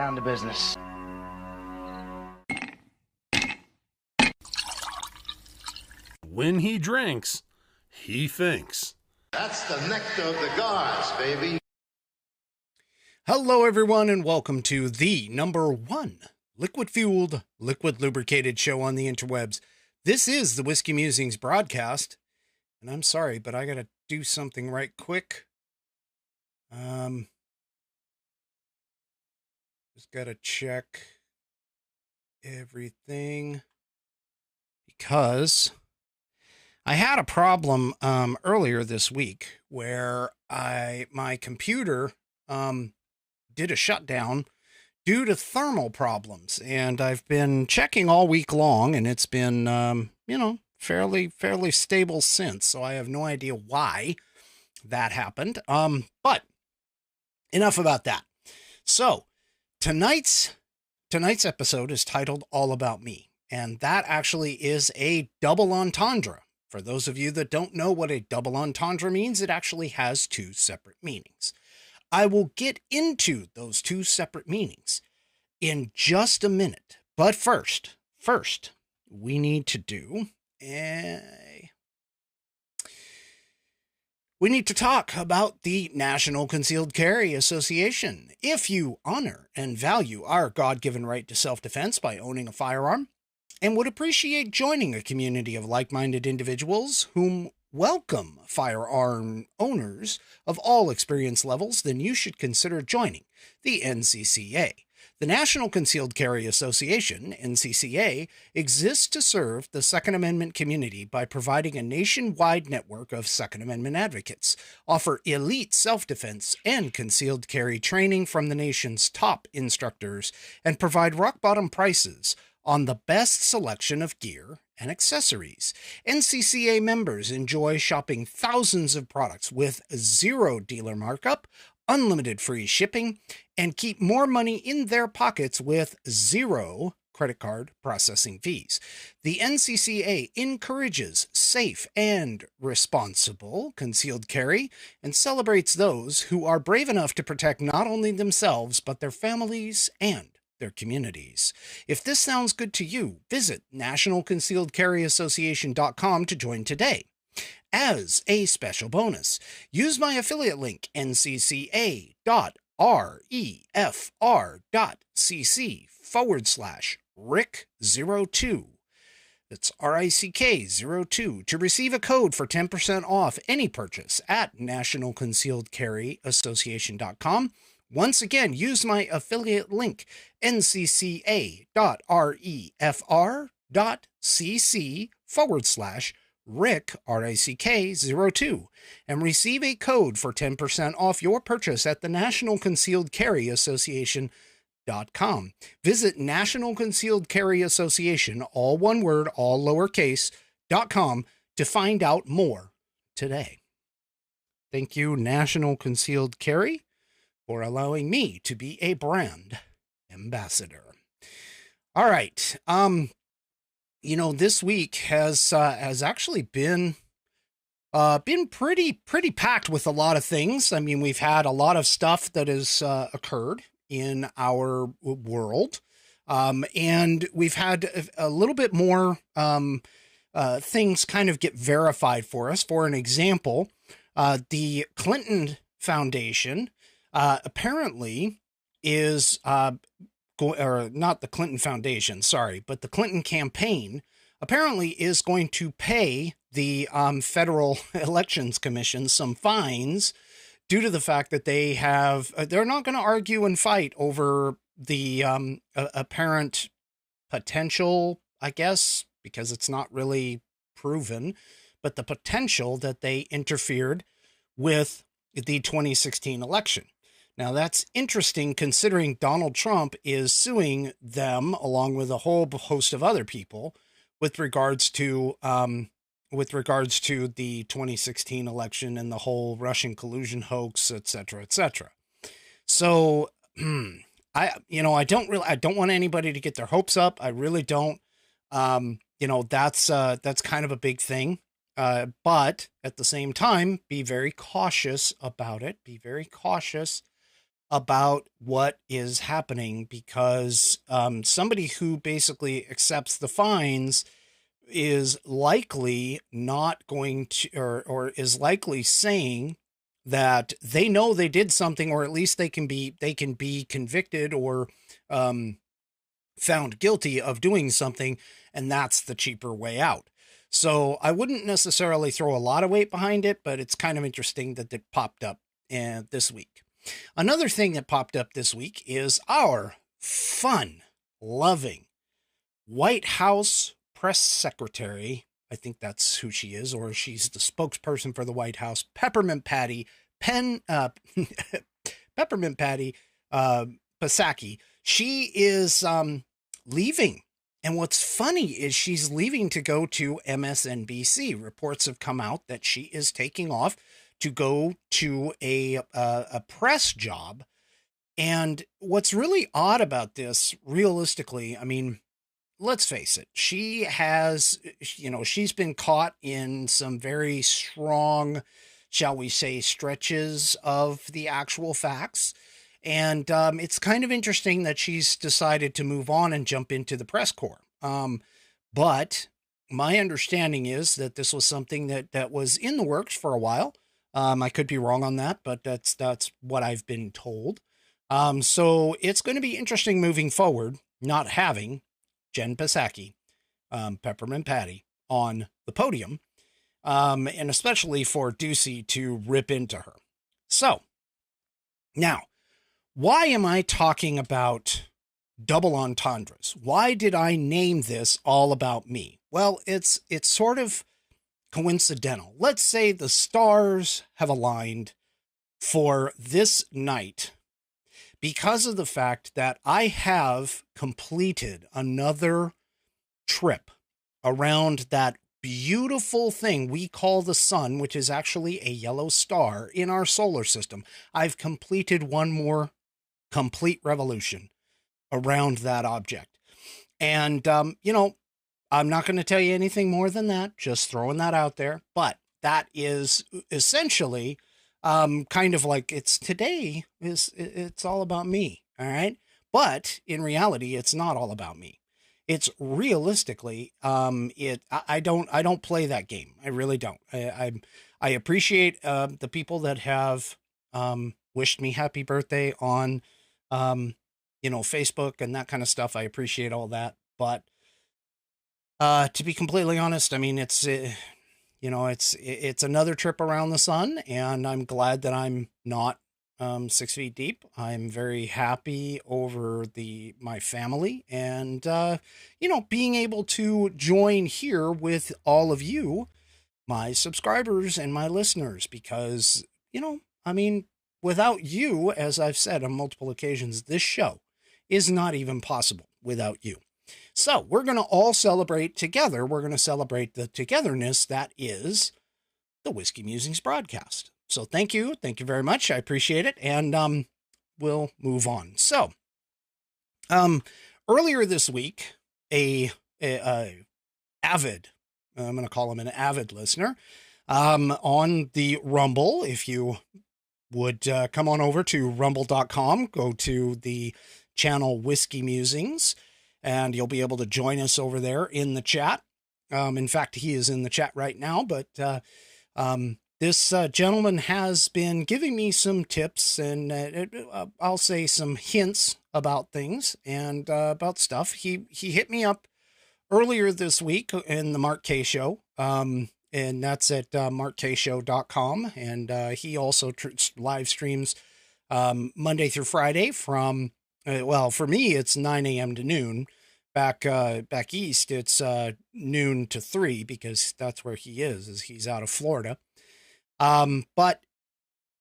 Down to business. When he drinks, he thinks. That's the nectar of the gods, baby. Hello, everyone, and welcome to the #1 liquid-fueled, liquid-lubricated show on the interwebs. This is the Whiskey Musings broadcast, and I'm sorry, but I gotta do something right quick. Just gotta check everything because I had a problem earlier this week where my computer did a shutdown due to thermal problems, and I've been checking all week long, and it's been fairly stable since. So I have no idea why that happened. But enough about that. So tonight's episode is titled All About Me, and that actually is a double entendre. For those of you that don't know what a double entendre means, it actually has two separate meanings. I will get into those two separate meanings in just a minute. But first, we need to talk about the National Concealed Carry Association. If you honor and value our God-given right to self-defense by owning a firearm, and would appreciate joining a community of like-minded individuals whom welcome firearm owners of all experience levels, then you should consider joining the NCCA. The National Concealed Carry Association, NCCA, exists to serve the Second Amendment community by providing a nationwide network of Second Amendment advocates, offer elite self-defense and concealed carry training from the nation's top instructors, and provide rock-bottom prices on the best selection of gear and accessories. NCCA members enjoy shopping thousands of products with zero dealer markup, unlimited free shipping, and keep more money in their pockets with zero credit card processing fees. The NCCA encourages safe and responsible concealed carry and celebrates those who are brave enough to protect not only themselves, but their families and their communities. If this sounds good to you, visit nationalconcealedcarryassociation.com to join today. As a special bonus, use my affiliate link, ncca.refr.cc/Rick02. That's RICK02 to receive a code for 10% off any purchase at nationalconcealedcarryassociation.com. Once again, use my affiliate link, ncca.refr.cc/Rick, RICK02, and receive a code for 10% off your purchase at the National Concealed Carry Association.com. Visit National Concealed Carry Association, all one word, all lowercase, .com to find out more today. Thank you, National Concealed Carry, for allowing me to be a brand ambassador. All right. This week has actually been pretty packed with a lot of things. I mean, we've had a lot of stuff that has occurred in our world. And we've had a little bit more things kind of get verified for us. For an example, the Clinton Foundation apparently is or not the Clinton Foundation, sorry, but the Clinton campaign apparently is going to pay the Federal Elections Commission some fines due to the fact that they're not going to argue and fight over the apparent potential, I guess, because it's not really proven, but the potential that they interfered with the 2016 election. Now, that's interesting considering Donald Trump is suing them along with a whole host of other people with regards to the 2016 election and the whole Russian collusion hoax, et cetera, et cetera. So I don't want anybody to get their hopes up. I really don't. That's kind of a big thing. But at the same time, be very cautious about it. Be very cautious about what is happening, because somebody who basically accepts the fines is likely not going to, or is likely saying that they know they did something, or at least they can be convicted or found guilty of doing something, and that's the cheaper way out. So I wouldn't necessarily throw a lot of weight behind it, but it's kind of interesting that it popped up this week. Another thing that popped up this week is our fun, loving White House press secretary. I think that's who she is, or she's the spokesperson for the White House, Peppermint Patty Peppermint Patty Pasaki. She is leaving. And what's funny is she's leaving to go to MSNBC. Reports have come out that she is taking off to go to a press job. And what's really odd about this, realistically, I mean, let's face it, she has, she's been caught in some very strong, shall we say, stretches of the actual facts. And it's kind of interesting that she's decided to move on and jump into the press corps. But my understanding is that this was something that was in the works for a while. I could be wrong on that, but that's what I've been told. So it's going to be interesting moving forward, not having Jen Psaki, Peppermint Patty, on the podium, and especially for Ducey to rip into her. So now, why am I talking about double entendres? Why did I name this All About Me? Well, it's sort of coincidental. Let's say the stars have aligned for this night because of the fact that I have completed another trip around that beautiful thing we call the sun, which is actually a yellow star in our solar system. I've completed one more complete revolution around that object. And, I'm not going to tell you anything more than that, just throwing that out there. But that is essentially kind of like it's all about me. All right. But in reality, it's not all about me. It's realistically, I don't play that game. I really don't. I appreciate the people that have wished me happy birthday on Facebook and that kind of stuff. I appreciate all that. But to be completely honest, I mean, it's another trip around the sun, and I'm glad that I'm not 6 feet deep. I'm very happy over my family and, being able to join here with all of you, my subscribers and my listeners, because, without you, as I've said on multiple occasions, this show is not even possible without you. So we're going to all celebrate together. We're going to celebrate the togetherness that is the Whiskey Musings broadcast. So thank you. Thank you very much. I appreciate it. And we'll move on. So earlier this week, a avid, I'm going to call him an avid listener, on the Rumble, if you would come on over to rumble.com, go to the channel Whiskey Musings, and you'll be able to join us over there in the chat. In fact, he is in the chat right now, but this gentleman has been giving me some tips and I'll say some hints about things and about stuff. He hit me up earlier this week in the Mark K Show, and that's at markkshow.com. And he also live streams Monday through Friday from, for me, it's 9 a.m. to noon. Back east, it's noon to 3 because that's where he is he's out of Florida. But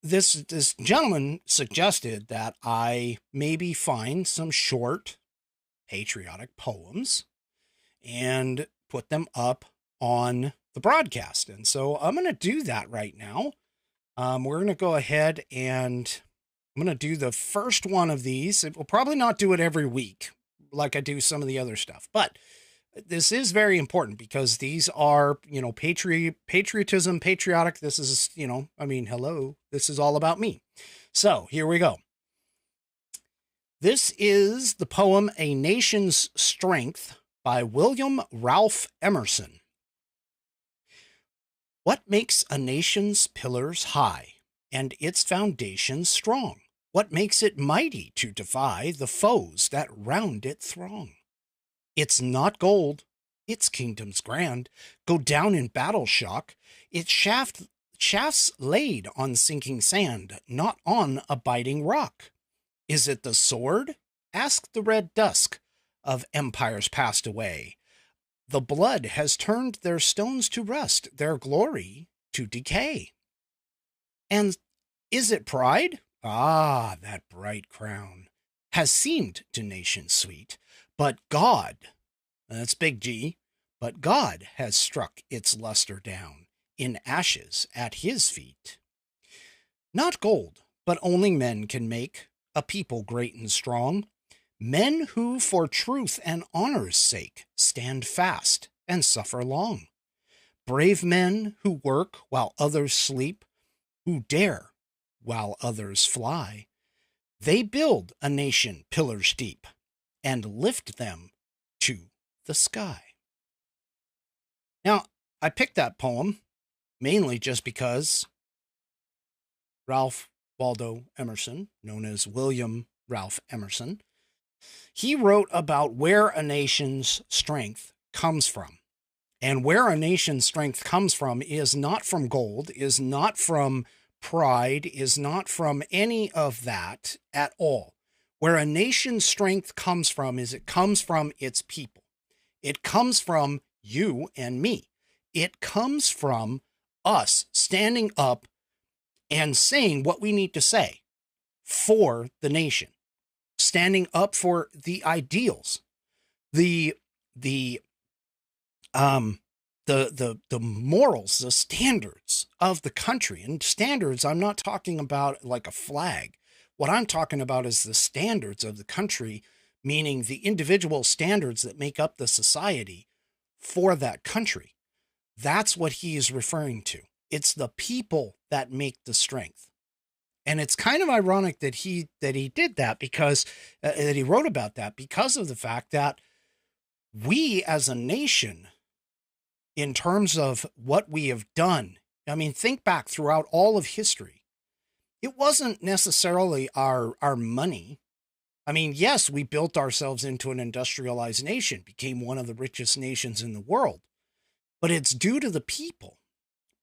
this gentleman suggested that I maybe find some short patriotic poems and put them up on the broadcast. And so I'm going to do that right now. We're going to go ahead and I'm going to do the first one of these. We'll probably not do it every week like I do some of the other stuff, but this is very important because these are, patriotism, patriotic. This is, hello, this is all about me. So here we go. This is the poem A Nation's Strength by William Ralph Emerson. What makes a nation's pillars high and its foundations strong? What makes it mighty to defy the foes that round it throng? It's not gold, its kingdoms grand go down in battle shock, its shafts laid on sinking sand, not on abiding rock. Is it the sword? Ask the red dusk of empires passed away. The blood has turned their stones to rust, their glory to decay. And is it pride? Ah, that bright crown has seemed to nations sweet, but God, that's big G, but God has struck its luster down in ashes at his feet. Not gold, but only men can make a people great and strong, men who for truth and honor's sake stand fast and suffer long. Brave men who work while others sleep, who dare while others fly. They build a nation pillars deep and lift them to the sky. Now, I picked that poem mainly just because Ralph Waldo Emerson, known as William Ralph Emerson, he wrote about where a nation's strength comes from. And where a nation's strength comes from is not from gold, is not from pride, is not from any of that at all. Where a nation's strength comes from is it comes from its people. It comes from you and me. It comes from us standing up and saying what we need to say for the nation, standing up for the ideals, the morals, the standards of the country. And standards, I'm not talking about like a flag. What I'm talking about is the standards of the country, meaning the individual standards that make up the society for that country. That's what he is referring to. It's the people that make the strength. And it's kind of ironic that he did that because that he wrote about that because of the fact that we as a nation, in terms of what we have done, I mean, think back throughout all of history. It wasn't necessarily our money. I mean, yes, we built ourselves into an industrialized nation, became one of the richest nations in the world, but it's due to the people.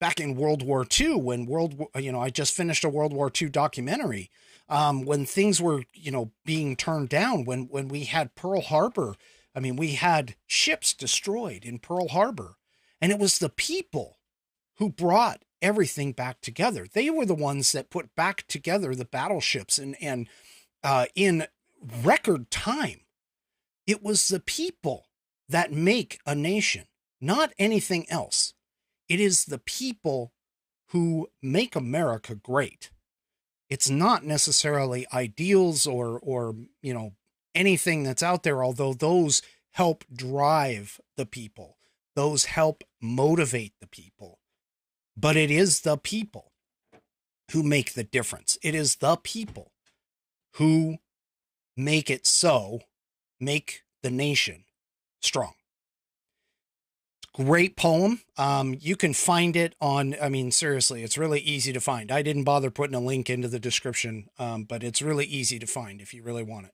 Back in World War II, when I just finished a World War II documentary, when things were, being turned down, when we had Pearl Harbor, I mean, we had ships destroyed in Pearl Harbor, and it was the people who brought everything back together. They were the ones that put back together the battleships and in record time. It was the people that make a nation, not anything else. It is the people who make America great. It's not necessarily ideals or anything that's out there, although those help drive the people. Those help motivate the people. But it is the people who make the difference. It is the people who make it so, make the nation strong. Great poem. You can find it on, seriously, it's really easy to find. I didn't bother putting a link into the description, but it's really easy to find if you really want it.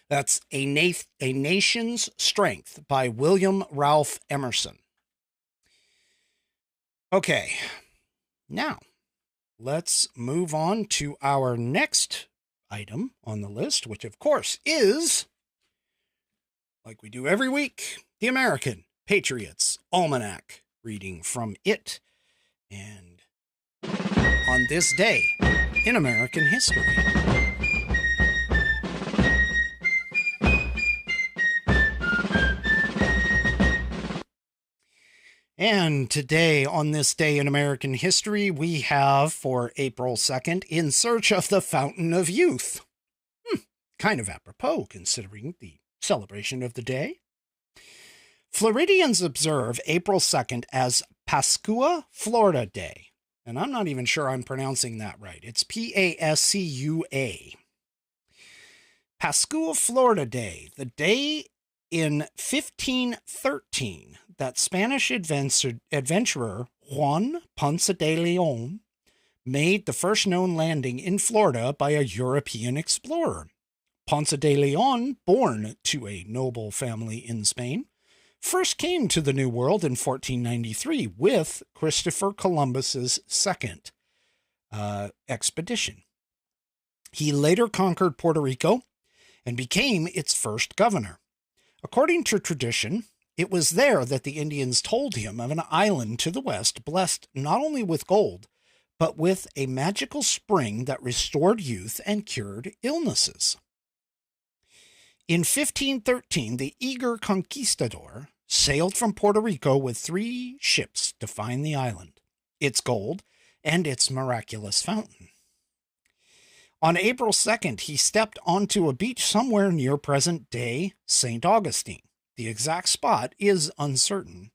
That's A Nation's Strength by William Ralph Emerson. Okay, now let's move on to our next item on the list, which of course is, like we do every week, the American Patriots Almanac, reading from it, and on this day in American history. And today, on this day in American history, we have for April 2nd, In Search of the Fountain of Youth. Kind of apropos, considering the celebration of the day. Floridians observe April 2nd as Pascua Florida Day. And I'm not even sure I'm pronouncing that right. It's Pascua. Pascua, Florida Day, the day in 1513 that Spanish adventurer Juan Ponce de Leon made the first known landing in Florida by a European explorer. Ponce de Leon, born to a noble family in Spain, first came to the New World in 1493 with Christopher Columbus's second expedition. He later conquered Puerto Rico and became its first governor. According to tradition, it was there that the Indians told him of an island to the west blessed not only with gold, but with a magical spring that restored youth and cured illnesses. In 1513, the eager conquistador sailed from Puerto Rico with 3 ships to find the island, its gold, and its miraculous fountain. On April 2nd, he stepped onto a beach somewhere near present-day St. Augustine. The exact spot is uncertain,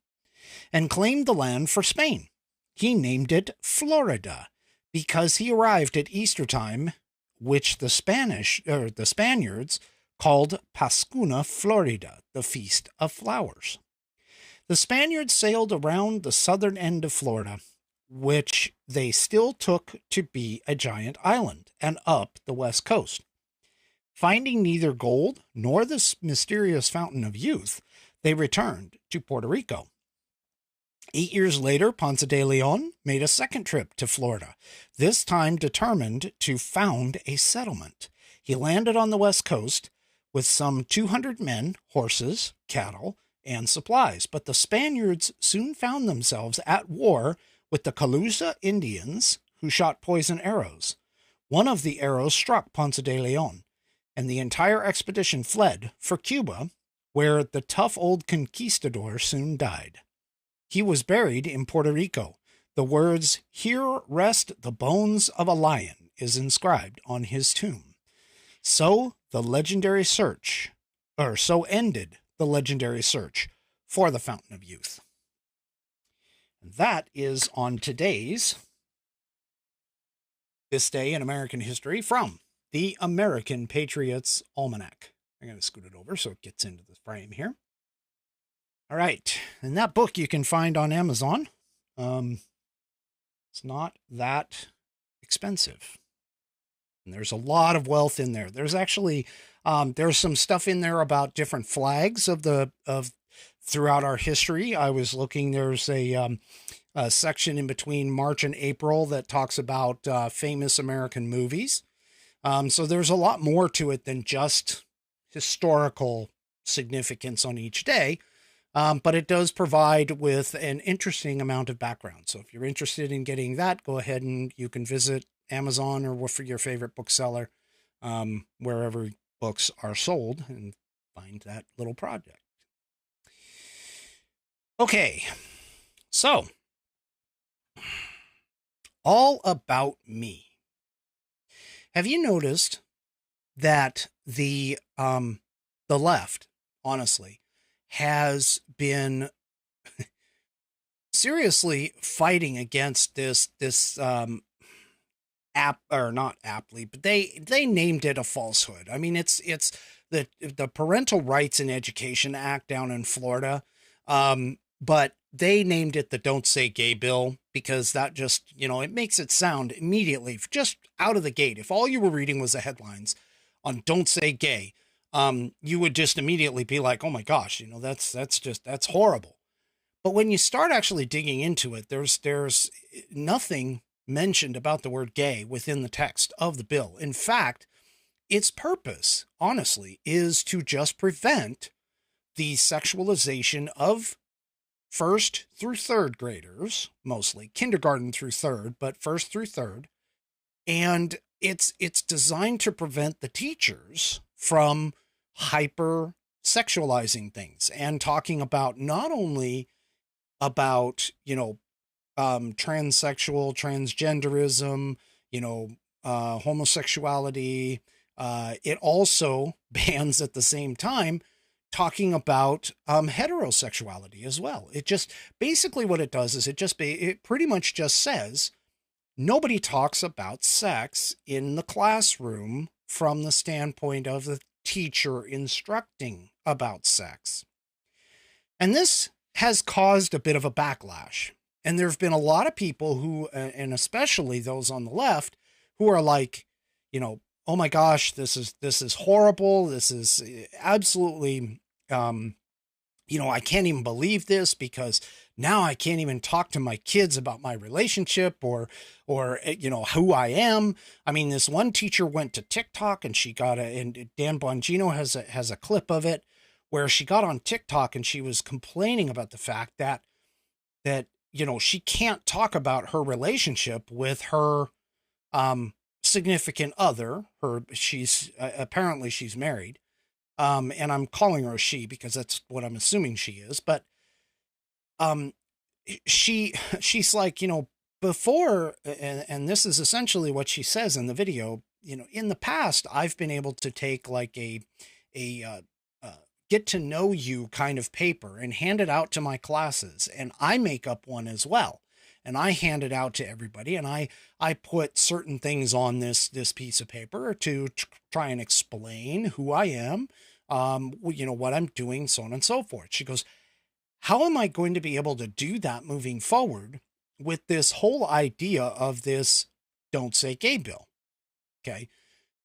and claimed the land for Spain. He named it Florida because he arrived at Easter time, which the Spaniards called Pascua Florida, the Feast of Flowers. The Spaniards sailed around the southern end of Florida, which they still took to be a giant island, and up the west coast. Finding neither gold nor the mysterious fountain of youth, they returned to Puerto Rico. 8 years later, Ponce de Leon made a second trip to Florida, this time determined to found a settlement. He landed on the west coast with some 200 men, horses, cattle, and supplies, but the Spaniards soon found themselves at war with the Calusa Indians, who shot poison arrows. One of the arrows struck Ponce de Leon, and the entire expedition fled for Cuba, where the tough old conquistador soon died. He was buried in Puerto Rico. The words, "Here rest the bones of a lion," is inscribed on his tomb. So ended the legendary search for the Fountain of Youth. That is on today's This Day in American History from the American Patriots Almanac. I'm going to scoot it over so it gets into the frame here. All right. And that book you can find on Amazon. It's not that expensive. And there's a lot of wealth in there. There's actually, there's some stuff in there about different flags of throughout our history. I was looking, there's a section in between March and April that talks about famous American movies. So there's a lot more to it than just historical significance on each day. But it does provide with an interesting amount of background. So if you're interested in getting that, go ahead and you can visit Amazon or for your favorite bookseller, wherever books are sold, and find that little project. Okay, so all about me. Have you noticed that the left, honestly, has been seriously fighting against this app, or not aptly, but they named it a falsehood. I mean, it's the Parental Rights in Education Act down in Florida, but they named it the Don't Say Gay bill because that just, it makes it sound immediately, just out of the gate. If all you were reading was the headlines on Don't Say Gay, you would just immediately be like, oh my gosh, that's horrible. But when you start actually digging into it, there's nothing mentioned about the word gay within the text of the bill. In fact, its purpose, honestly, is to just prevent the sexualization of first through third graders, mostly kindergarten through third, but first through third. And it's designed to prevent the teachers from hyper sexualizing things and talking about not only about, transsexual, transgenderism, homosexuality. It also bans at the same time talking about heterosexuality as well. It just basically what it does is it pretty much just says nobody talks about sex in the classroom from the standpoint of the teacher instructing about sex. And this has caused a bit of a backlash. And there have been a lot of people who, and especially those on the left, who are like, you know, oh my gosh, this is horrible. This is absolutely, you know, I can't even believe this, because now I can't even talk to my kids about my relationship or, you know, who I am. I mean, this one teacher went to TikTok and she got and Dan Bongino has a clip of it where she got on TikTok and she was complaining about the fact that, you know, she can't talk about her relationship with her, significant other. She's apparently she's married. And I'm calling her a she because that's what I'm assuming she is. But, she's like, you know, before, and this is essentially what she says in the video, you know, in the past, I've been able to take like a get to know you kind of paper and hand it out to my classes. And I make up one as well. And I hand it out to everybody. And I put certain things on this piece of paper to try and explain who I am, you know, what I'm doing, so on and so forth. She goes, how am I going to be able to do that moving forward with this whole idea of this Don't Say Gay bill? Okay.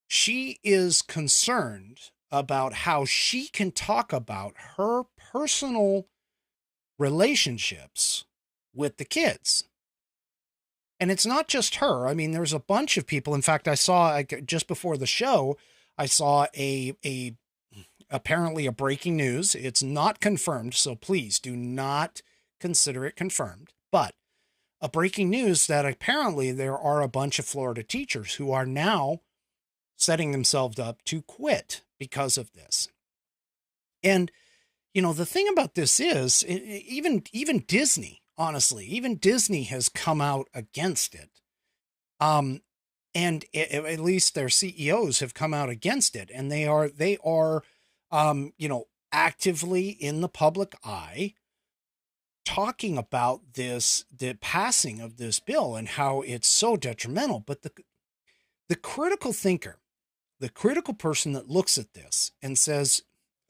She is concerned about how she can talk about her personal relationships with the kids. And it's not just her. I mean, there's a bunch of people. In fact, I saw just before the show, I saw apparently a breaking news. It's not confirmed, so please do not consider it confirmed. But a breaking news that apparently there are a bunch of Florida teachers who are now setting themselves up to quit because of this. And, you know, the thing about this is even Disney, honestly, even Disney has come out against it. And at least their CEOs have come out against it, and they are, you know, actively in the public eye talking about this, the passing of this bill and how it's so detrimental. But the critical thinker, the critical person that looks at this and says,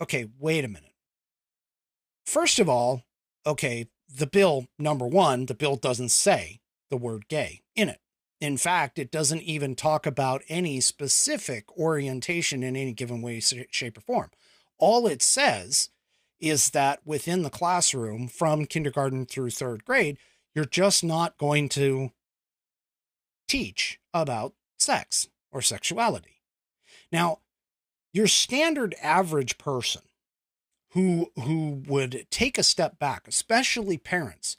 okay, wait a minute. First of all, okay, the bill, number one, the bill doesn't say the word gay in it. In fact, it doesn't even talk about any specific orientation in any given way, shape, or form. All it says is that within the classroom from kindergarten through third grade, you're just not going to teach about sex or sexuality. Now, your standard average person who would take a step back, especially parents,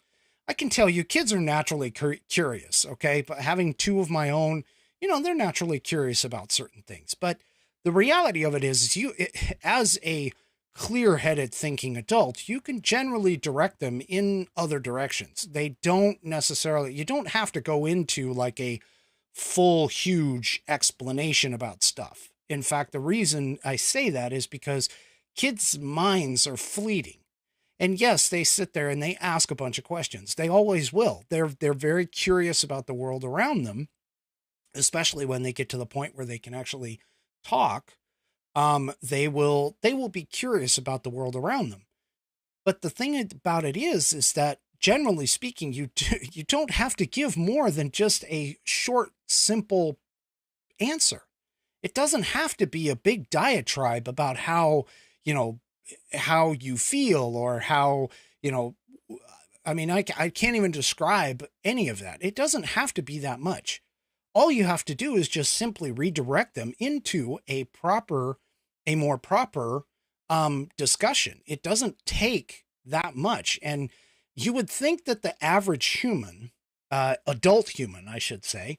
I can tell you kids are naturally curious, okay? But having two of my own, you know, they're naturally curious about certain things. But the reality of it is as a clear-headed thinking adult, you can generally direct them in other directions. They don't necessarily, you don't have to go into like a full, huge explanation about stuff. In fact, the reason I say that is because kids' minds are fleeting. And yes, they sit there and they ask a bunch of questions. They always will. They're very curious about the world around them, especially when they get to the point where they can actually talk. They will be curious about the world around them. But the thing about it is that generally speaking, you don't have to give more than just a short, simple answer. It doesn't have to be a big diatribe about how, you know, how you feel or how, you know, I mean, I can't even describe any of that. It doesn't have to be that much. All you have to do is just simply redirect them into a more proper discussion. It doesn't take that much. And you would think that the average human, adult human, I should say,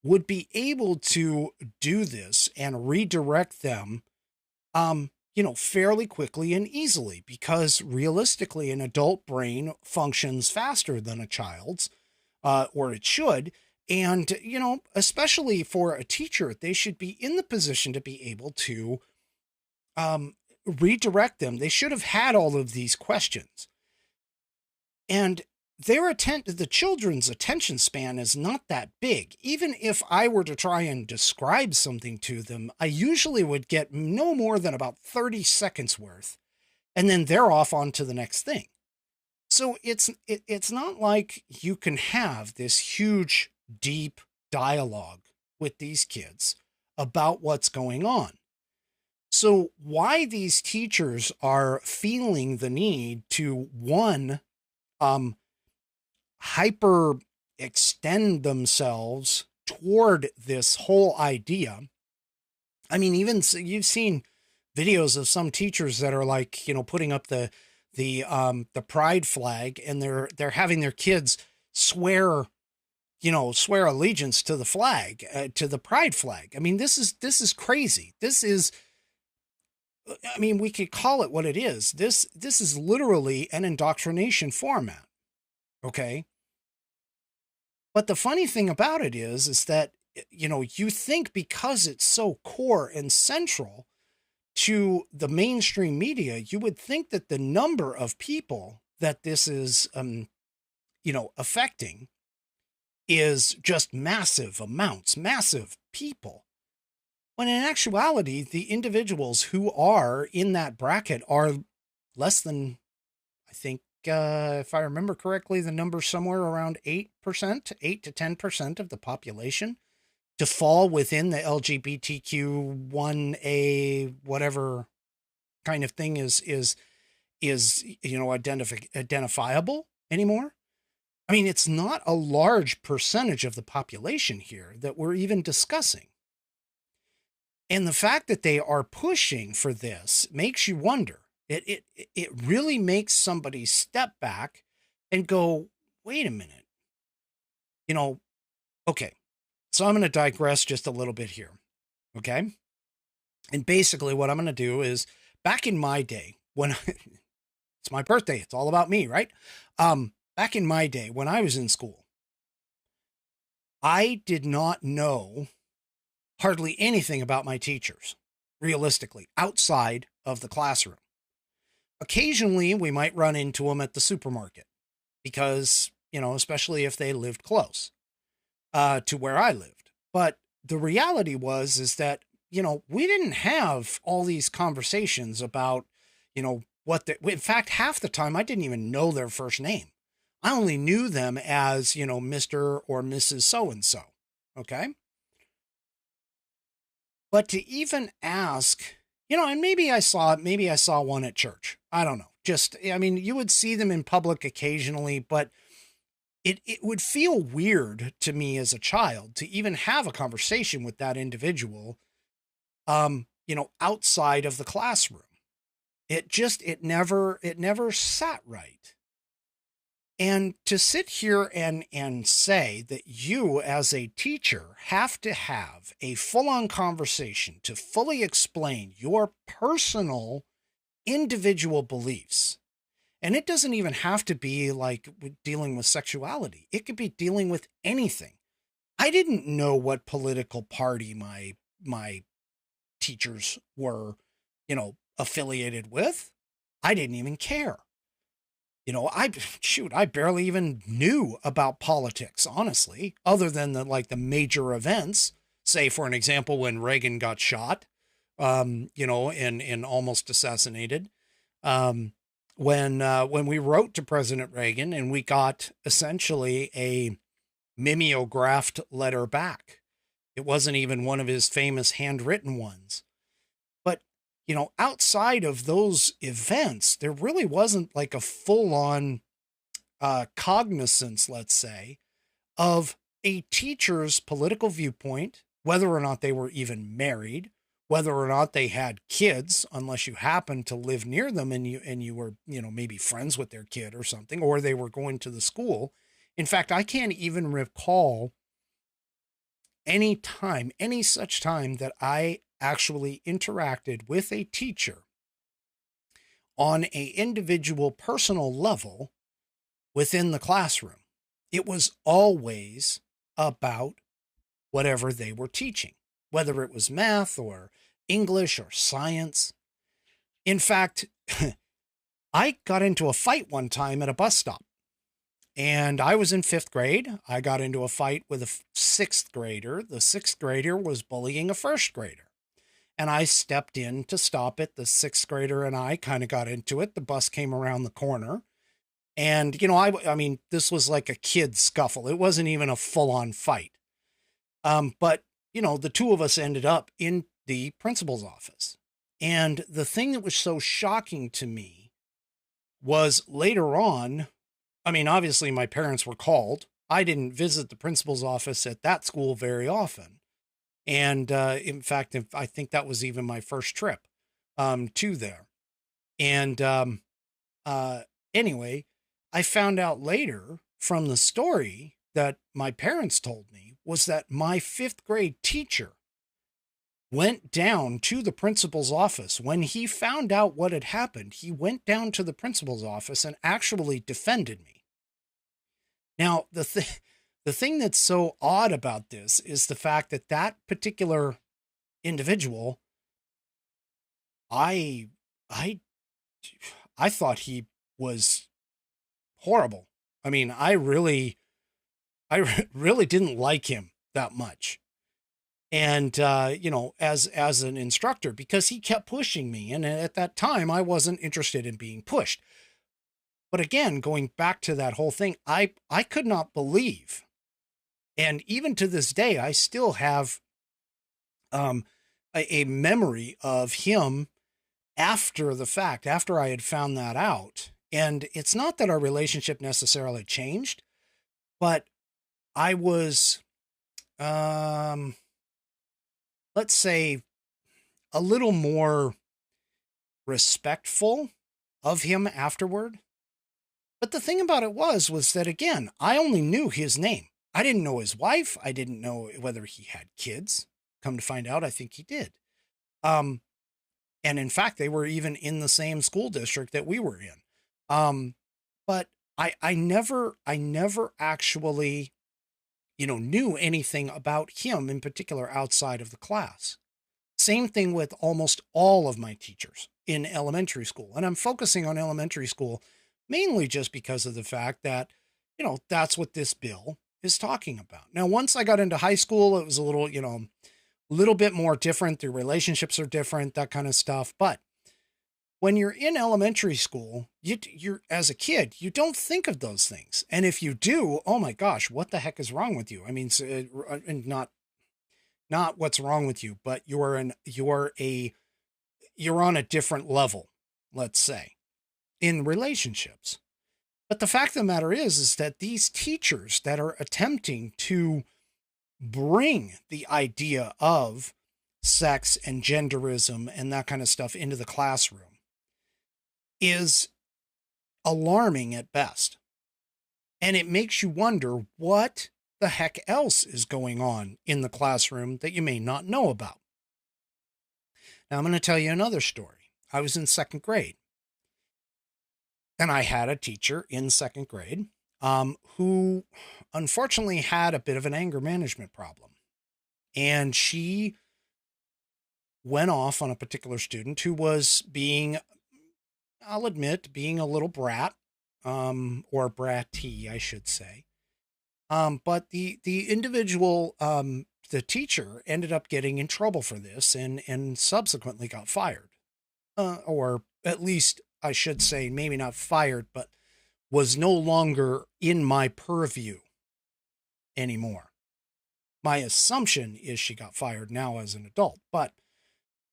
would be able to do this and redirect them, you know, fairly quickly and easily, because realistically, an adult brain functions faster than a child's, or it should. And, you know, especially for a teacher, they should be in the position to be able to redirect them. They should have had all of these questions. And the children's attention span is not that big. Even if I were to try and describe something to them, I usually would get no more than about 30 seconds worth, and then they're off on to the next thing. So it's not like you can have this huge, deep dialogue with these kids about what's going on. So why these teachers are feeling the need to, one, hyper extend themselves toward this whole idea. I mean, even you've seen videos of some teachers that are like, putting up the pride flag, and they're having their kids swear allegiance to the flag, to the pride flag. I mean, this is crazy. We could call it what it is. This is literally an indoctrination format. Okay. But the funny thing about it is that, you think because it's so core and central to the mainstream media, you would think that the number of people that this is, affecting is just massive amounts, massive people. When in actuality, the individuals who are in that bracket are less than, I think, if I remember correctly, the number somewhere around 8%, 8 to 10% of the population to fall within the LGBTQ1A, whatever kind of thing is identifiable anymore. I mean, it's not a large percentage of the population here that we're even discussing. And the fact that they are pushing for this makes you wonder. It really makes somebody step back and go, wait a minute. Okay. So I'm going to digress just a little bit here. Okay. And basically what I'm going to do is, back in my day, when it's my birthday, it's all about me, right? Back in my day, when I was in school, I did not know hardly anything about my teachers, realistically, outside of the classroom. Occasionally, we might run into them at the supermarket because, especially if they lived close to where I lived. But the reality is that, we didn't have all these conversations about, in fact, half the time I didn't even know their first name. I only knew them as, Mr. or Mrs. So-and-so. Okay. But to even ask, and maybe I saw one at church. I don't know. You would see them in public occasionally, but it would feel weird to me as a child to even have a conversation with that individual, outside of the classroom. It never sat right. And to sit here and say that you as a teacher have to have a full-on conversation to fully explain your personal individual beliefs. And it doesn't even have to be like dealing with sexuality. It could be dealing with anything. I didn't know what political party my teachers were, affiliated with. I didn't even care. I barely even knew about politics, honestly, other than the major events. Say, for an example, when Reagan got shot, and almost assassinated. When we wrote to President Reagan and we got essentially a mimeographed letter back. It wasn't even one of his famous handwritten ones. But, outside of those events, there really wasn't like a full-on cognizance, let's say, of a teacher's political viewpoint, whether or not they were even married, whether or not they had kids, unless you happened to live near them and you were, maybe friends with their kid or something, or they were going to the school. In fact, I can't even recall any such time that I actually interacted with a teacher on a individual personal level within the classroom. It was always about whatever they were teaching, whether it was math or English or science. In fact, I got into a fight one time at a bus stop. And I was in 5th grade. I got into a fight with a 6th grader. The 6th grader was bullying a 1st grader. And I stepped in to stop it. The 6th grader and I kind of got into it. The bus came around the corner. And, I mean, this was like a kid scuffle. It wasn't even a full-on fight. But, the two of us ended up in the principal's office. And the thing that was so shocking to me was later on, I mean, obviously my parents were called. I didn't visit the principal's office at that school very often. And in fact, I think that was even my first trip to there. And anyway, I found out later from the story that my parents told me was that my 5th grade teacher went down to the principal's office. When he found out what had happened, he went down to the principal's office and actually defended me. Now, the thing that's so odd about this is the fact that that particular individual, I thought he was horrible. I mean, I really didn't like him that much. And, as an instructor, because he kept pushing me. And at that time, I wasn't interested in being pushed. But again, going back to that whole thing, I could not believe. And even to this day, I still have a memory of him after the fact, after I had found that out. And it's not that our relationship necessarily changed, but I was, let's say, a little more respectful of him afterward. But the thing about it was that, again, I only knew his name. I didn't know his wife. I didn't know whether he had kids. Come to find out, I think he did. And in fact, they were even in the same school district that we were in. But I never actually, knew anything about him in particular outside of the class. Same thing with almost all of my teachers in elementary school. And I'm focusing on elementary school mainly just because of the fact that, that's what this bill is talking about. Now, once I got into high school, it was a little bit more different. The relationships are different, that kind of stuff. But when you're in elementary school, you're as a kid, you don't think of those things. And if you do, oh my gosh, what the heck is wrong with you? I mean, not what's wrong with you, but you're on a different level, let's say, in relationships. But the fact of the matter is that these teachers that are attempting to bring the idea of sex and genderism and that kind of stuff into the classroom is alarming at best. And it makes you wonder what the heck else is going on in the classroom that you may not know about. Now, I'm going to tell you another story. I was in 2nd grade. And I had a teacher in 2nd grade who unfortunately had a bit of an anger management problem. And she went off on a particular student who was being, I'll admit, being a little brat, or bratty, I should say. But the individual, the teacher ended up getting in trouble for this and subsequently got fired. Or at least I should say, maybe not fired, but was no longer in my purview anymore. My assumption is she got fired now as an adult. But,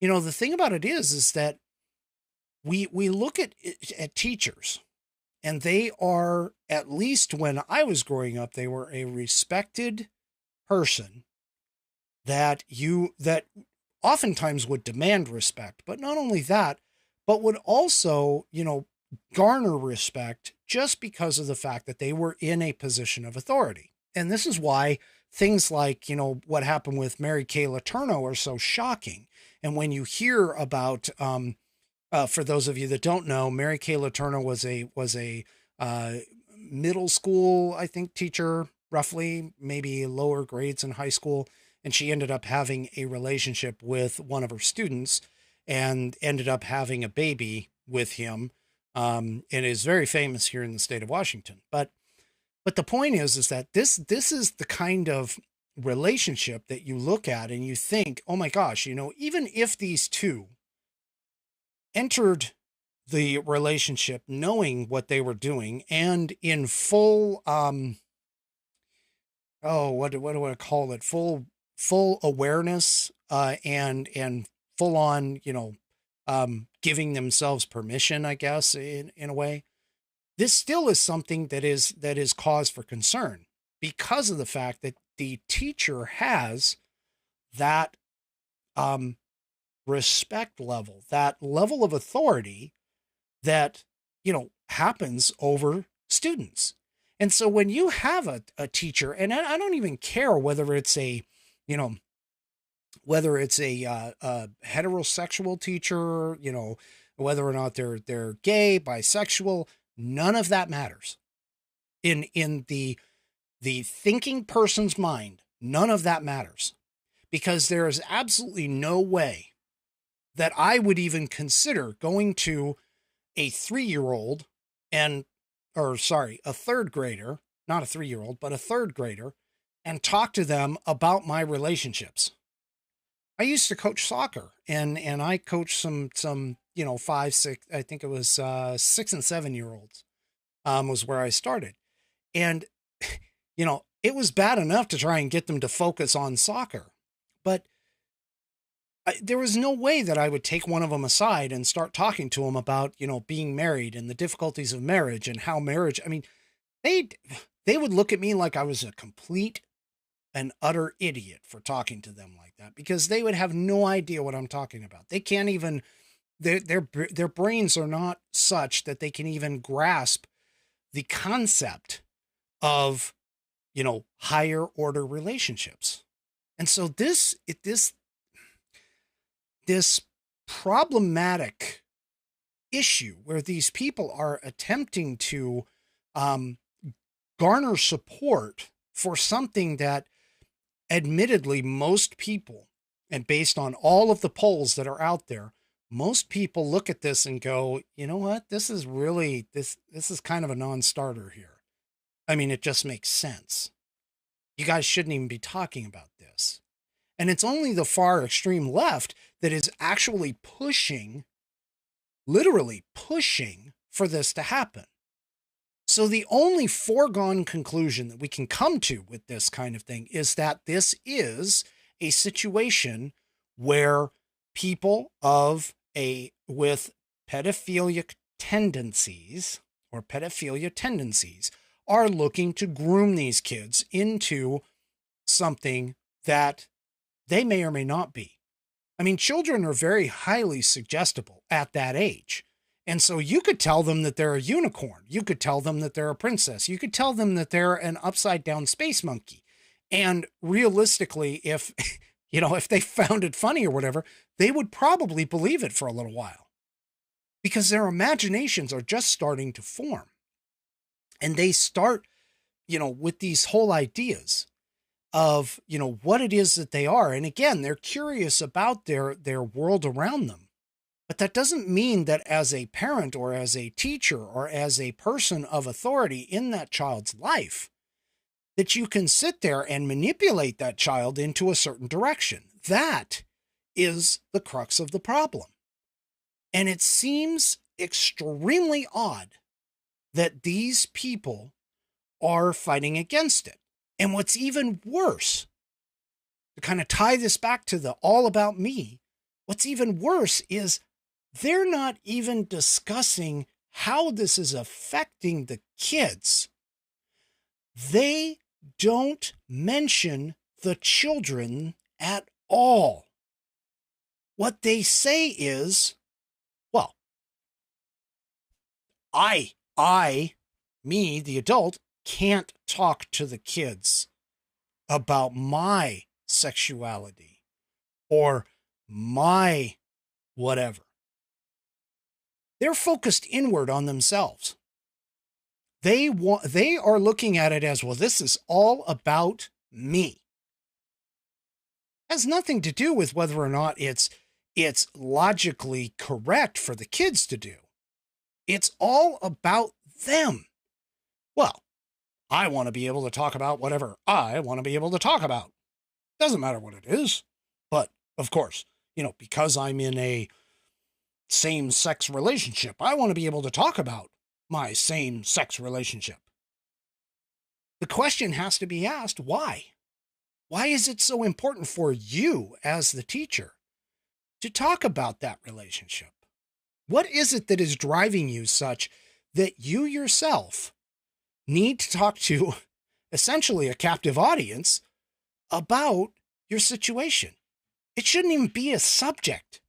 the thing about it is that we look at teachers, and they are, at least when I was growing up, they were a respected person that oftentimes would demand respect. But not only that, but would also, garner respect just because of the fact that they were in a position of authority. And this is why things like, what happened with Mary Kay Letourneau are so shocking. And when you hear about, for those of you that don't know, Mary Kay Letourneau was a middle school, I think, teacher, roughly, maybe lower grades in high school. And she ended up having a relationship with one of her students and ended up having a baby with him, and is very famous here in the state of Washington. But But the point is that this is the kind of relationship that you look at and you think, oh my gosh, even if these two entered the relationship knowing what they were doing and in full what do I call it, full awareness, and full on, giving themselves permission, I guess, in a way, this still is something that is cause for concern, because of the fact that the teacher has that respect level, that level of authority that, happens over students. And so when you have a teacher, and I don't even care whether it's a heterosexual teacher, whether or not they're gay, bisexual, none of that matters. In the thinking person's mind, none of that matters, because there is absolutely no way that I would even consider going to a 3-year-old a third grader, not a 3-year-old, but a third grader, and talk to them about my relationships. I used to coach soccer, and I coached some 5, 6, I think it was 6 and 7-year-olds, was where I started. And, it was bad enough to try and get them to focus on soccer, but there was no way that I would take one of them aside and start talking to them about, being married and the difficulties of marriage and how marriage, they would look at me like I was a complete and utter idiot for talking to them like that, because they would have no idea what I'm talking about. They can't even, their brains are not such that they can even grasp the concept of, higher order relationships. And so this problematic issue where these people are attempting to garner support for something that admittedly most people, and based on all of the polls that are out there, most people look at this and go, you know what, this is really, this is kind of a non-starter here. It just makes sense. You guys shouldn't even be talking about this. And it's only the far extreme left that is actually literally pushing for this to happen. So the only foregone conclusion that we can come to with this kind of thing is that this is a situation where people with pedophilic tendencies are looking to groom these kids into something that they may or may not be. Children are very highly suggestible at that age. And so you could tell them that they're a unicorn. You could tell them that they're a princess. You could tell them that they're an upside down space monkey. And realistically, if they found it funny or whatever, they would probably believe it for a little while, because their imaginations are just starting to form. And they start, with these whole ideas of, what it is that they are. And again, they're curious about their world around them. But that doesn't mean that as a parent or as a teacher or as a person of authority in that child's life, that you can sit there and manipulate that child into a certain direction. That is the crux of the problem. And it seems extremely odd that these people are fighting against it. And what's even worse, to kind of tie this back to the all about me, what's even worse is they're not even discussing how this is affecting the kids. They don't mention the children at all. What they say is, well, me, the adult, can't talk to the kids about my sexuality or my whatever. They're focused inward on themselves. They are looking at it as, well, this is all about me. It has nothing to do with whether or not it's logically correct for the kids to do. It's all about them. Well, I want to be able to talk about whatever I want to be able to talk about. Doesn't matter what it is. But of course, because I'm in a same-sex relationship, I want to be able to talk about my same-sex relationship. The question has to be asked, why? Why is it so important for you as the teacher to talk about that relationship? What is it that is driving you such that you yourself need to talk to essentially a captive audience about your situation? It shouldn't even be a subject.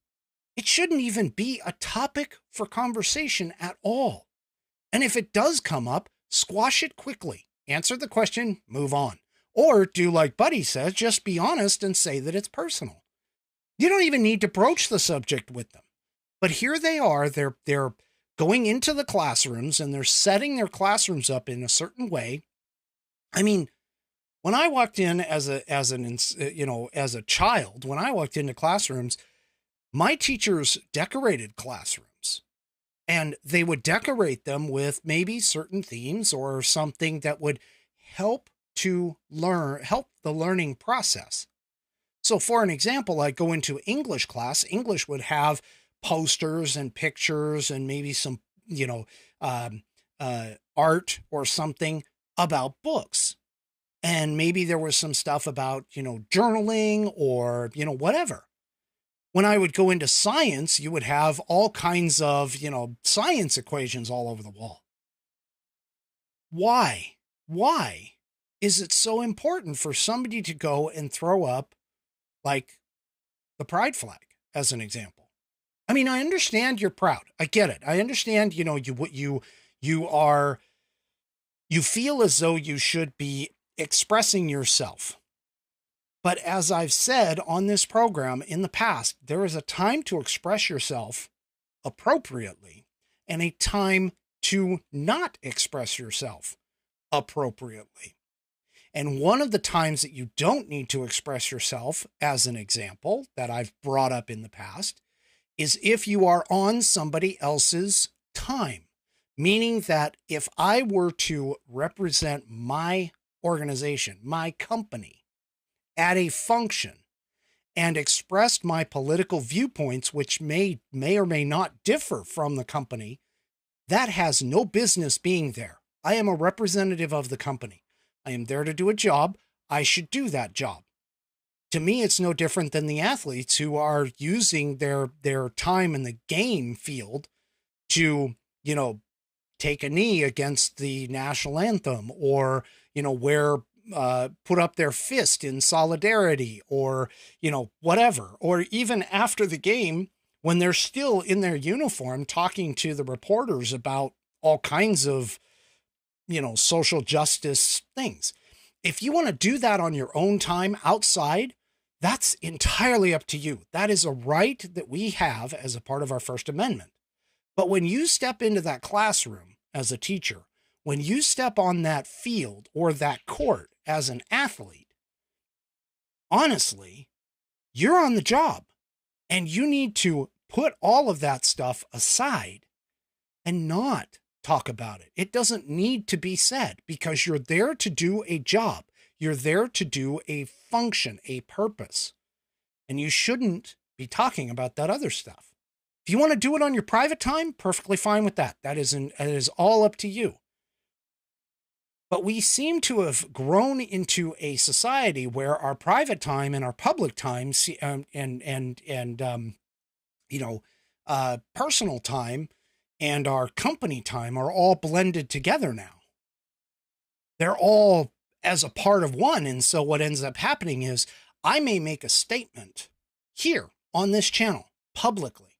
It shouldn't even be a topic for conversation at all. And if it does come up, squash it quickly. Answer the question, move on. Or do like Buddy says, just be honest and say that it's personal. You don't even need to broach the subject with them. But here they are, they're going into the classrooms and they're setting their classrooms up in a certain way. I mean, when I walked in as a child, when I walked into classrooms, my teachers decorated classrooms, and they would decorate them with maybe certain themes or something that would help the learning process. So for an example, I go into English class. English would have posters and pictures and maybe some, art or something about books. And maybe there was some stuff about, journaling or, whatever. When I would go into science, you would have all kinds of, science equations all over the wall. Why? Why is it so important for somebody to go and throw up like the pride flag as an example? I mean, I understand you're proud. I get it. I understand, you feel as though you should be expressing yourself. But as I've said on this program in the past, there is a time to express yourself appropriately and a time to not express yourself appropriately. And one of the times that you don't need to express yourself, as an example that I've brought up in the past, is if you are on somebody else's time. Meaning that if I were to represent my organization, my company, at a function and expressed my political viewpoints, which may or may not differ from the company, that has no business being there. I am a representative of the company. I am there to do a job. I should do that job. To me, it's no different than the athletes who are using their time in the game field to, take a knee against the national anthem or, put up their fist in solidarity or, whatever. Or even after the game, when they're still in their uniform talking to the reporters about all kinds of, social justice things. If you want to do that on your own time outside, that's entirely up to you. That is a right that we have as a part of our First Amendment. But when you step into that classroom as a teacher, when you step on that field or that court as an athlete, honestly, you're on the job and you need to put all of that stuff aside and not talk about it. It doesn't need to be said because you're there to do a job. You're there to do a function, a purpose, and you shouldn't be talking about that other stuff. If you want to do it on your private time, perfectly fine with that. That is all up to you. But we seem to have grown into a society where our private time and our public time personal time and our company time are all blended together now. They're all as a part of one. And so what ends up happening is I may make a statement here on this channel publicly,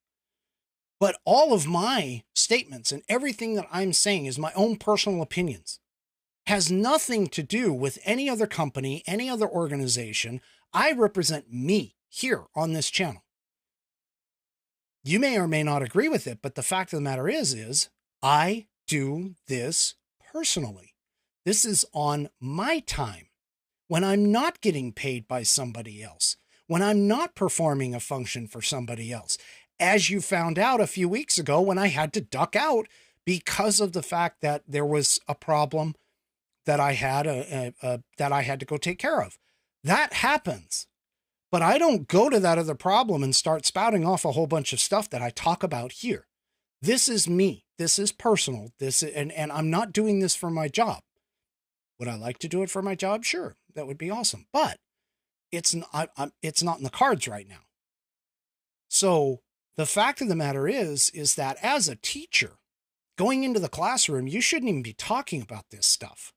but all of my statements and everything that I'm saying is my own personal opinions. Has nothing to do with any other company, any other organization. I represent me here on this channel. You may or may not agree with it, but the fact of the matter is I do this personally. This is on my time when I'm not getting paid by somebody else, when I'm not performing a function for somebody else. As you found out a few weeks ago when I had to duck out because of the fact that there was a problem that I had that I had to go take care of. That happens. But I don't go to that other problem and start spouting off a whole bunch of stuff that I talk about here. This is me. This is personal. And I'm not doing this for my job. Would I like to do it for my job? Sure, that would be awesome. But it's not in the cards right now. So the fact of the matter is that as a teacher, going into the classroom, you shouldn't even be talking about this stuff.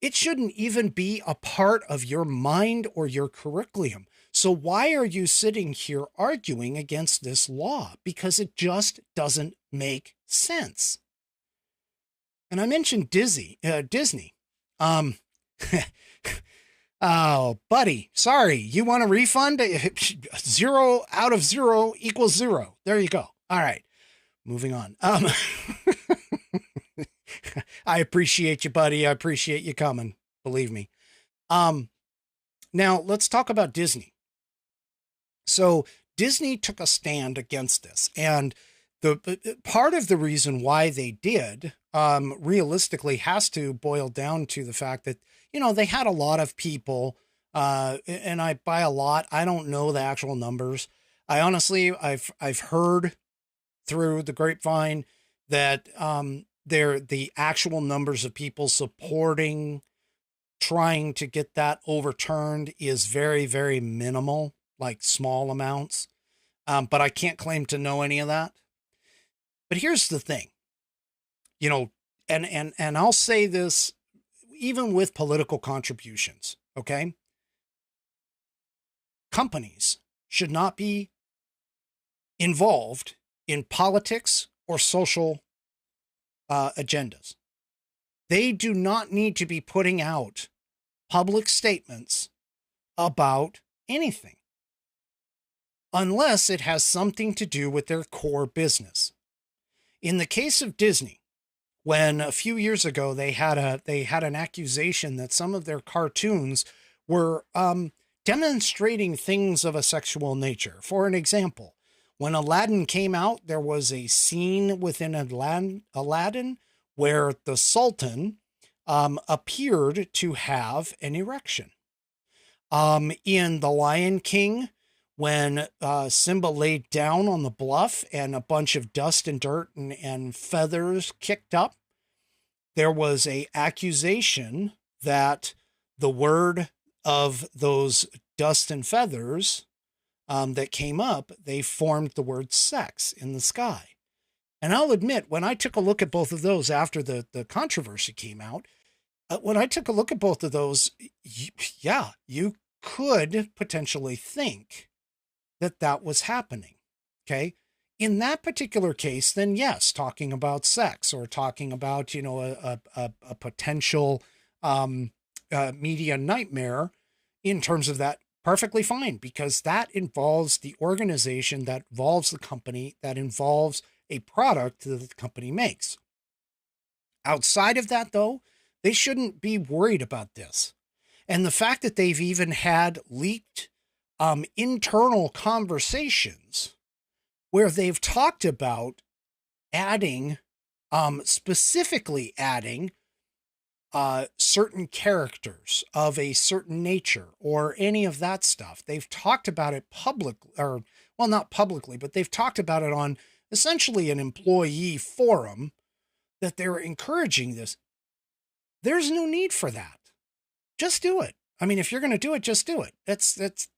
It shouldn't even be a part of your mind or your curriculum. So why are you sitting here arguing against this law? Because it just doesn't make sense. And I mentioned Disney. Oh, buddy, sorry. You want a refund? 0 out of 0 equals 0. There you go. All right. Moving on. I appreciate you, buddy. I appreciate you coming. Believe me. Now let's talk about Disney. So Disney took a stand against this, and the part of the reason why they did, realistically has to boil down to the fact that, they had a lot of people, and by a lot, I don't know the actual numbers. I've heard through the grapevine that, the actual numbers of people supporting trying to get that overturned is very, very minimal, like small amounts. But I can't claim to know any of that. But here's the thing, and I'll say this even with political contributions. Okay. Companies should not be involved in politics or social agendas. They do not need to be putting out public statements about anything unless it has something to do with their core business. In the case of Disney, when a few years ago they had an accusation that some of their cartoons were demonstrating things of a sexual nature. For an example, when Aladdin came out, there was a scene within Aladdin where the Sultan appeared to have an erection. In The Lion King, when Simba laid down on the bluff and a bunch of dust and dirt and feathers kicked up, there was an accusation that the word of those dust and feathers that came up, they formed the word sex in the sky. And I'll admit, when I took a look at both of those after the controversy came out, when I took a look at both of those, you could potentially think that was happening. Okay. In that particular case, then yes, talking about sex or talking about, a potential media nightmare in terms of that, perfectly fine, because that involves the organization, that involves the company, that involves a product that the company makes. Outside of that, though, they shouldn't be worried about this. And the fact that they've even had leaked internal conversations where they've talked about specifically adding certain characters of a certain nature or any of that stuff. They've talked about it not publicly, but they've talked about it on essentially an employee forum that they're encouraging this. There's no need for that. Just do it. I mean, if you're going to do it, just do it. That's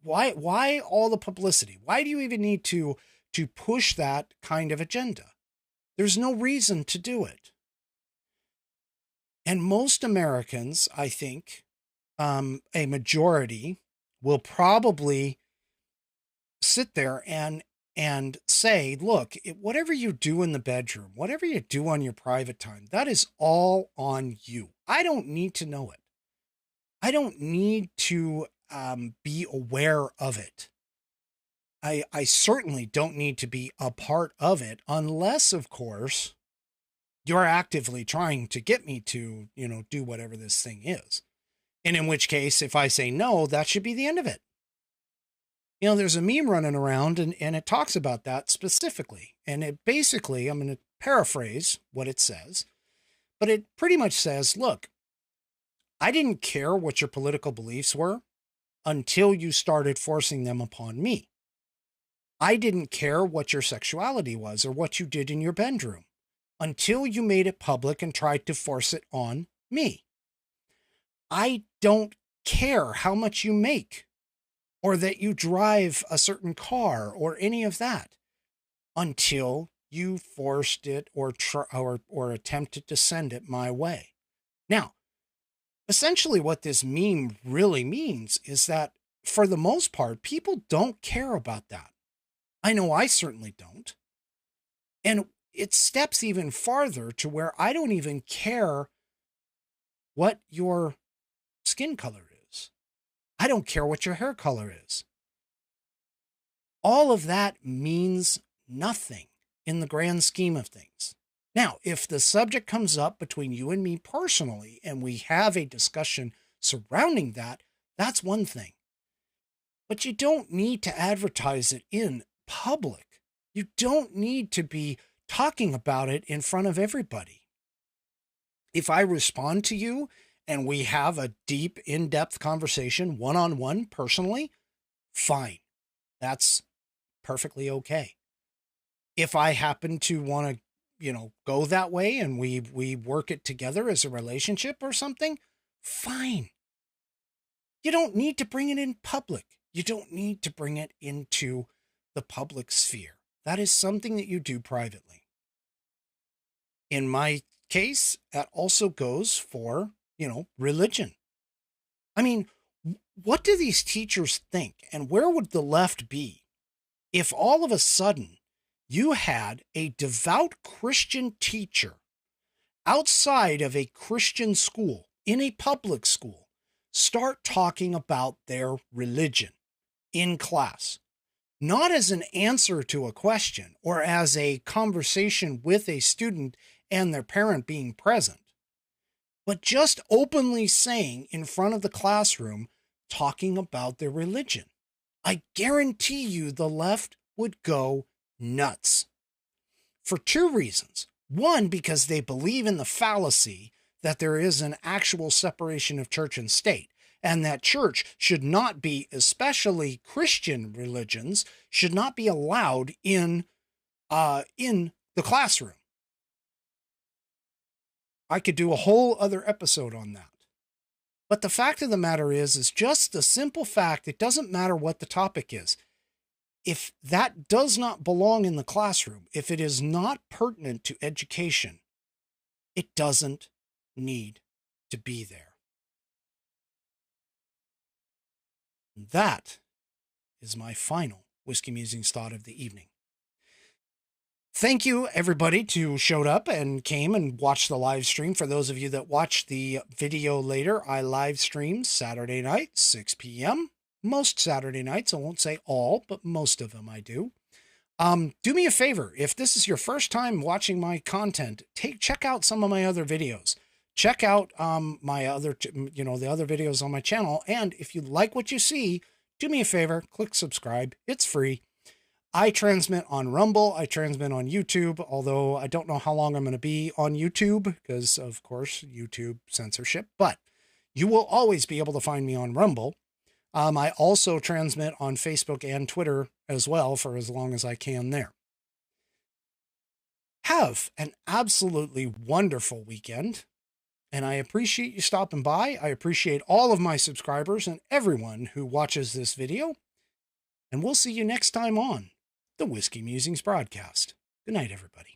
why all the publicity? Why do you even need to push that kind of agenda? There's no reason to do it. And most Americans, I think, a majority, will probably sit there and say, look, whatever you do in the bedroom, whatever you do on your private time, that is all on you. I don't need to know it. I don't need to be aware of it. I certainly don't need to be a part of it unless, of course, you're actively trying to get me to, do whatever this thing is. And in which case, if I say no, that should be the end of it. There's a meme running around and it talks about that specifically. And it basically, I'm going to paraphrase what it says, but it pretty much says, look, I didn't care what your political beliefs were until you started forcing them upon me. I didn't care what your sexuality was or what you did in your bedroom until you made it public and tried to force it on me. I don't care how much you make or that you drive a certain car or any of that until you forced it or attempted to send it my way. Now, essentially what this meme really means is that for the most part, people don't care about that. I know I certainly don't. And it steps even farther to where I don't even care what your skin color is. I don't care what your hair color is. All of that means nothing in the grand scheme of things. Now, if the subject comes up between you and me personally, and we have a discussion surrounding that, that's one thing. But you don't need to advertise it in public. You don't need to be talking about it in front of everybody. If I respond to you and we have a deep, in-depth conversation, one-on-one, personally, fine. That's perfectly okay. If I happen to want to, go that way and we work it together as a relationship or something, fine. You don't need to bring it in public. You don't need to bring it into the public sphere. That is something that you do privately. In my case, that also goes for, religion. I mean, what do these teachers think? And where would the left be if all of a sudden you had a devout Christian teacher outside of a Christian school, in a public school, start talking about their religion in class? Not as an answer to a question or as a conversation with a student and their parent being present, but just openly saying in front of the classroom, talking about their religion. I guarantee you the left would go nuts. For two reasons. One, because they believe in the fallacy that there is an actual separation of church and state, and that church should not be, especially Christian religions, should not be allowed in the classroom. I could do a whole other episode on that. But the fact of the matter is just the simple fact, it doesn't matter what the topic is. If that does not belong in the classroom, if it is not pertinent to education, it doesn't need to be there. That is my final Whiskey Musings thought of the evening. Thank you, everybody, who showed up and came and watched the live stream. For those of you that watch the video later, I live stream Saturday night, 6 p.m. Most Saturday nights. I won't say all, but most of them I do. Do me a favor. If this is your first time watching my content, check out some of my other videos. Check out my other, the other videos on my channel. And if you like what you see, do me a favor, click subscribe. It's free. I transmit on Rumble. I transmit on YouTube, although I don't know how long I'm going to be on YouTube because, of course, YouTube censorship. But you will always be able to find me on Rumble. I also transmit on Facebook and Twitter as well for as long as I can there. Have an absolutely wonderful weekend. And I appreciate you stopping by. I appreciate all of my subscribers and everyone who watches this video. And we'll see you next time on the Whiskey Musings broadcast. Good night, everybody.